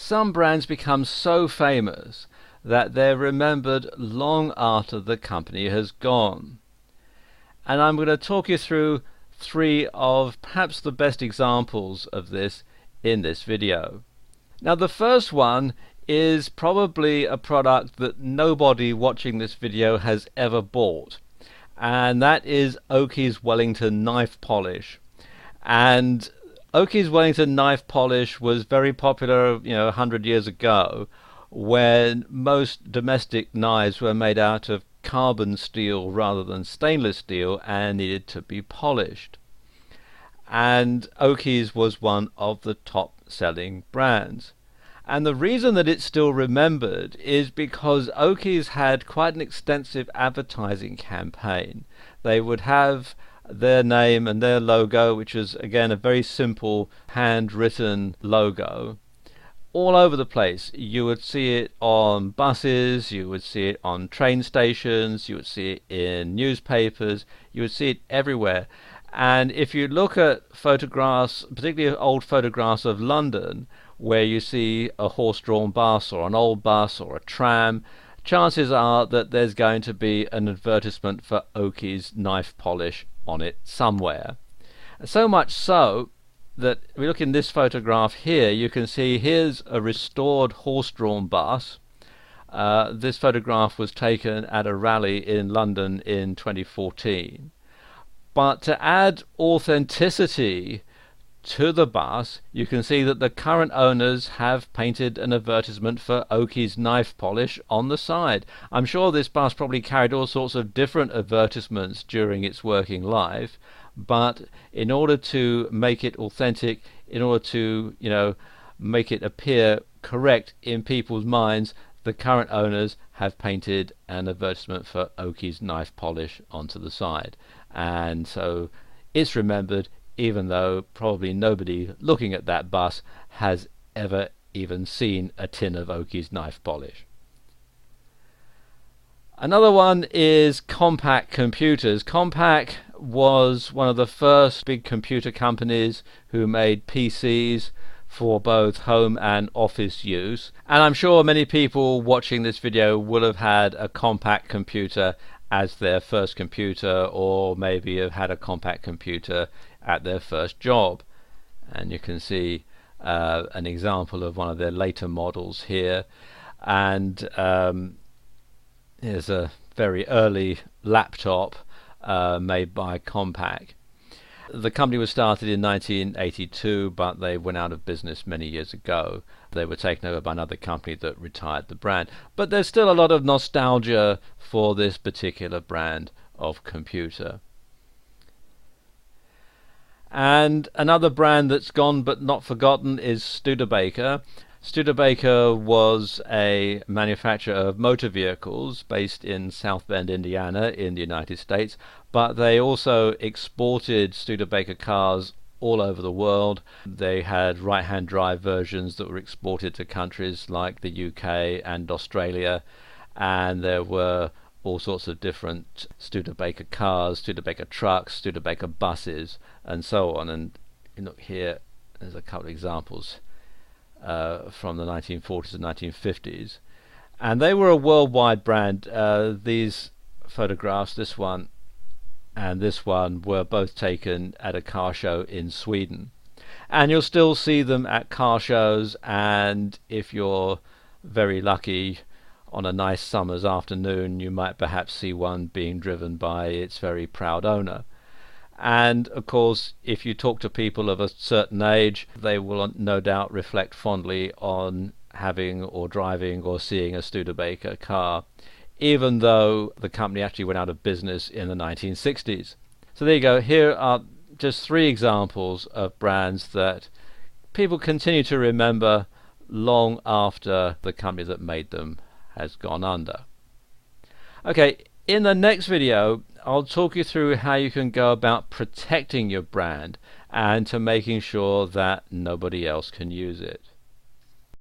Some brands become so famous that they're remembered long after the company has gone. And I'm going to talk you through three of perhaps the best examples of this in this video. Now, the first one is probably a product that nobody watching this video has ever bought, and that is Oakey's Wellington knife polish. And Oakey's Wellington knife polish was very popular, 100 years ago, when most domestic knives were made out of carbon steel rather than stainless steel and needed to be polished. And Oakey's was one of the top selling brands. And the reason that it's still remembered is because Oakey's had quite an extensive advertising campaign. They would have their name and their logo, which is again a very simple handwritten logo, all over the place. You would see it on buses, you would see it on train stations, you would see it in newspapers, you would see it everywhere. And if you look at photographs, particularly old photographs of London, where you see a horse-drawn bus or an old bus or a tram, chances are that there's going to be an advertisement for Oakey's knife polish on it somewhere. So much so that if we look in this photograph here, you can see here's a restored horse-drawn bus. This photograph was taken at a rally in London in 2014. But to add authenticity to the bus, you can see that the current owners have painted an advertisement for Oakey's knife polish on the side. I'm sure this bus probably carried all sorts of different advertisements during its working life, but in order to make it authentic, in order to make it appear correct in people's minds, the current owners have painted an advertisement for Oakey's knife polish onto the side. And so it's remembered, even though probably nobody looking at that bus has ever even seen a tin of Oakey's knife polish. Another one is Compaq Computers. Compaq was one of the first big computer companies who made PCs for both home and office use, and I'm sure many people watching this video will have had a Compaq computer as their first computer, or maybe have had a Compaq computer at their first job. And you can see an example of one of their later models here, and here's a very early laptop made by Compaq. The company was started in 1982, but they went out of business many years ago. They were taken over by another company that retired the brand. But there's still a lot of nostalgia for this particular brand of computer. And another brand that's gone but not forgotten is Studebaker. Studebaker was a manufacturer of motor vehicles based in South Bend, Indiana in the United States, but they also exported Studebaker cars all over the world. They had right-hand drive versions that were exported to countries like the UK and Australia, and there were all sorts of different Studebaker cars, Studebaker trucks, Studebaker buses, and so on. And you look here, there's a couple of examples from the 1940s and 1950s, and they were a worldwide brand. These photographs, this one and this one, were both taken at a car show in Sweden, and you'll still see them at car shows, and if you're very lucky on a nice summer's afternoon, you might perhaps see one being driven by its very proud owner. And of course, if you talk to people of a certain age, they will no doubt reflect fondly on having or driving or seeing a Studebaker car, even though the company actually went out of business in the 1960s. So there you go. Here are just three examples of brands that people continue to remember long after the company that made them has gone under. Okay, in the next video I'll talk you through how you can go about protecting your brand and to making sure that nobody else can use it.